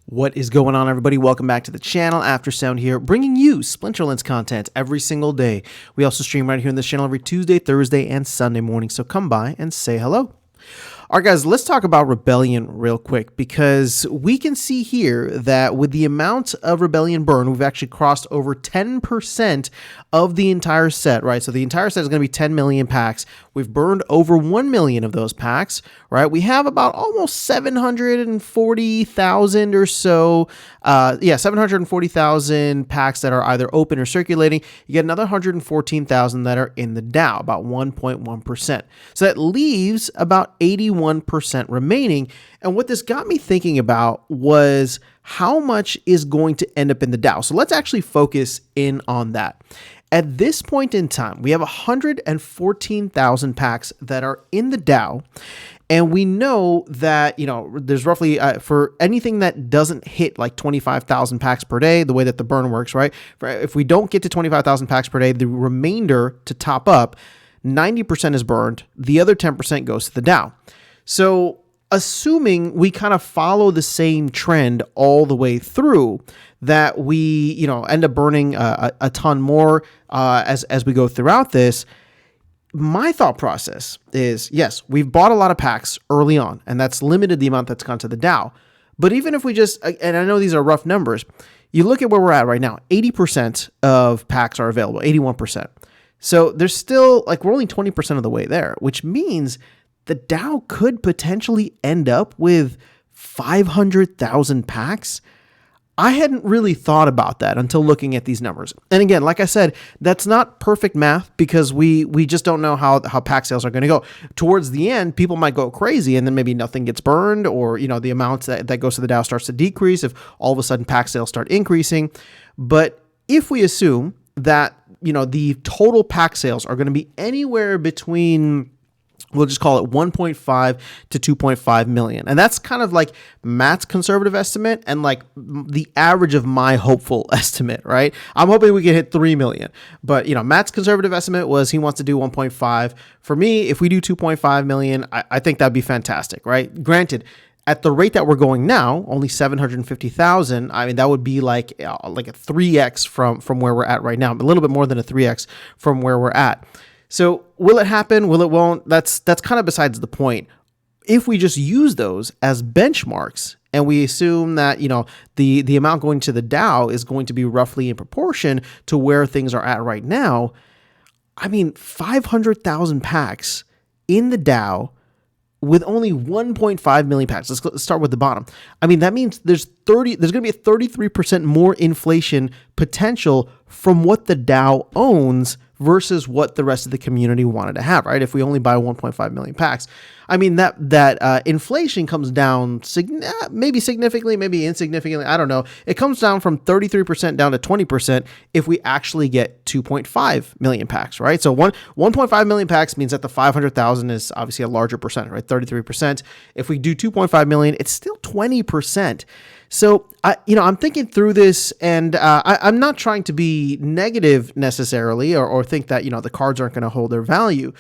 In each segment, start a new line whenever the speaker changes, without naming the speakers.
What is going on, everybody? Welcome back to the channel. Aftersound here, bringing you Splinterlands content every single day. We also stream right here on this channel every Tuesday, Thursday, and Sunday morning, so come by and say hello. All right, guys, let's talk about Rebellion real quick, because we can see here that with the amount of Rebellion burn, we've actually crossed over 10% of the entire set, right? So the entire set is going to be 10 million packs. We've burned over 1 million of those packs, right? We have about almost 740,000 or so. 740,000 packs that are either open or circulating. You get another 114,000 that are in the DAO, about 1.1%. So that leaves about 81% remaining. And what this got me thinking about was how much is going to end up in the DAO. So let's actually focus in on that. At this point in time, we have 114,000 packs that are in the DAO. And we know that, there's roughly, for anything that doesn't hit like 25,000 packs per day, the way that the burn works, right? If we don't get to 25,000 packs per day, the remainder to top up, 90% is burned. The other 10% goes to the DAO. So assuming we kind of follow the same trend all the way through, that we, end up burning a ton more as we go throughout this, my thought process is, yes, we've bought a lot of packs early on, and that's limited the amount that's gone to the DAO. But even if we just, and I know these are rough numbers, you look at where we're at right now, 80% of packs are available, 81%. So there's still, we're only 20% of the way there, which means the DAO could potentially end up with 500,000 packs. I hadn't really thought about that until looking at these numbers. And again, like I said, that's not perfect math because we just don't know how pack sales are going to go. Towards the end, people might go crazy and then maybe nothing gets burned, or, the amount that goes to the DAO starts to decrease if all of a sudden pack sales start increasing. But if we assume that, the total pack sales are going to be anywhere between, we'll just call it 1.5 to 2.5 million. And that's kind of like Matt's conservative estimate and like the average of my hopeful estimate, right? I'm hoping we can hit 3 million. But, Matt's conservative estimate was he wants to do 1.5. For me, if we do 2.5 million, I think that'd be fantastic, right? Granted, at the rate that we're going now, only 750,000. I mean, that would be like a 3x from where we're at right now, a little bit more than a 3x from where we're at. So will it happen? Will it won't? That's kind of besides the point. If we just use those as benchmarks and we assume that, the amount going to the DAO is going to be roughly in proportion to where things are at right now, 500,000 packs in the DAO with only 1.5 million packs. Let's start with the bottom. that means there's going to be a 33% more inflation potential from what the DAO owns versus what the rest of the community wanted to have, right? If we only buy 1.5 million packs, that inflation comes down maybe significantly, maybe insignificantly. I don't know. It comes down from 33% down to 20% if we actually get 2.5 million packs, right? So 1.5 million packs means that the 500,000 is obviously a larger percent, right? 33%. If we do 2.5 million, it's still 20%. So, I'm thinking through this, and I'm not trying to be negative necessarily or think that, the cards aren't going to hold their value.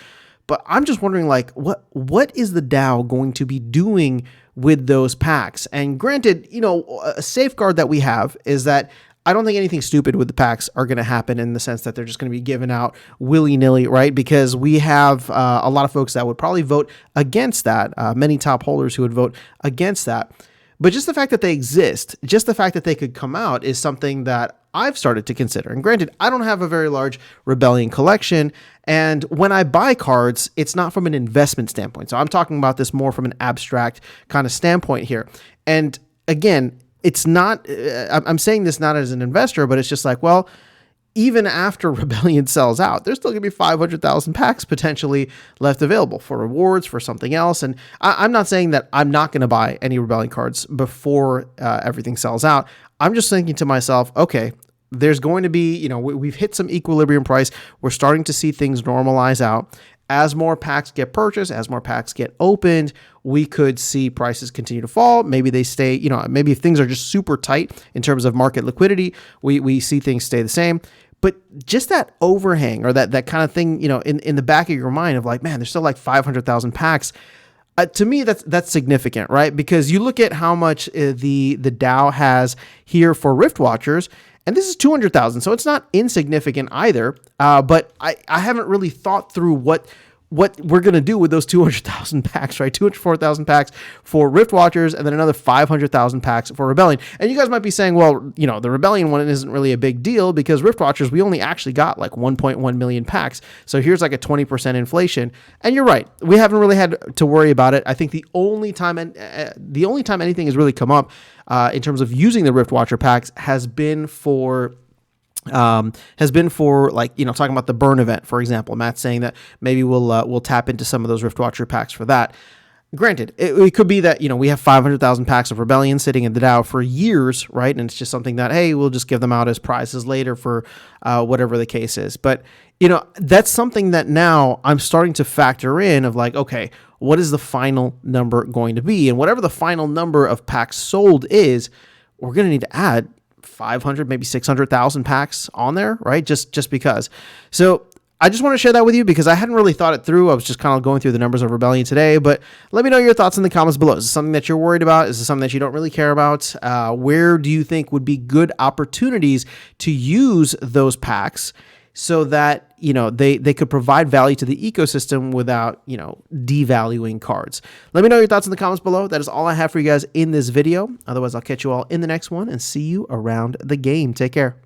But I'm just wondering, what is the DAO going to be doing with those packs? And granted, a safeguard that we have is that I don't think anything stupid with the packs are going to happen in the sense that they're just going to be given out willy-nilly, right? Because we have a lot of folks that would probably vote against that, many top holders who would vote against that. But just the fact that they exist, just the fact that they could come out is something that I've started to consider. And granted, I don't have a very large Rebellion collection. And when I buy cards, it's not from an investment standpoint. So I'm talking about this more from an abstract kind of standpoint here. And again, it's not, I'm saying this not as an investor, but it's just even after Rebellion sells out, there's still going to be 500,000 packs potentially left available for rewards, for something else. And I'm not saying that I'm not going to buy any Rebellion cards before everything sells out. I'm just thinking to myself, okay, there's going to be, we've hit some equilibrium price. We're starting to see things normalize out. As more packs get purchased, as more packs get opened, we could see prices continue to fall. Maybe they stay, maybe if things are just super tight in terms of market liquidity, we see things stay the same. But just that overhang or that kind of thing, in the back of your mind of man, there's still 500,000 packs. To me, that's significant, right? Because you look at how much the DAO has here for Rift Watchers, and this is 200,000, so it's not insignificant either. But I haven't really thought through what we're going to do with those 200,000 packs, right? 204,000 packs for Rift Watchers, and then another 500,000 packs for Rebellion. And you guys might be saying, well, you know, the Rebellion one isn't really a big deal because Rift Watchers, we only actually got like 1.1 million packs. So here's like a 20% inflation. And you're right. We haven't really had to worry about it. I think the only time anything has really come up in terms of using the Rift Watcher packs has been for like, you know, talking about the burn event, for example. Matt's saying that maybe we'll tap into some of those Rift Watcher packs for that. Granted, it could be that, you know, we have 500,000 packs of Rebellion sitting in the DAO for years, right? And it's just something that, hey, we'll just give them out as prizes later for whatever the case is. But, you know, that's something that now I'm starting to factor in of like, okay, what is the final number going to be? And whatever the final number of packs sold is, we're going to need to add 500, maybe 600,000 packs on there, right? Just because. So I just want to share that with you because I hadn't really thought it through. I was just kind of going through the numbers of Rebellion today, but let me know your thoughts in the comments below. Is this something that you're worried about? Is this something that you don't really care about? Where do you think would be good opportunities to use those packs so that, you know, they could provide value to the ecosystem without, you know, devaluing cards? Let me know your thoughts in the comments below. That is all I have for you guys in this video. Otherwise, I'll catch you all in the next one and see you around the game. Take care.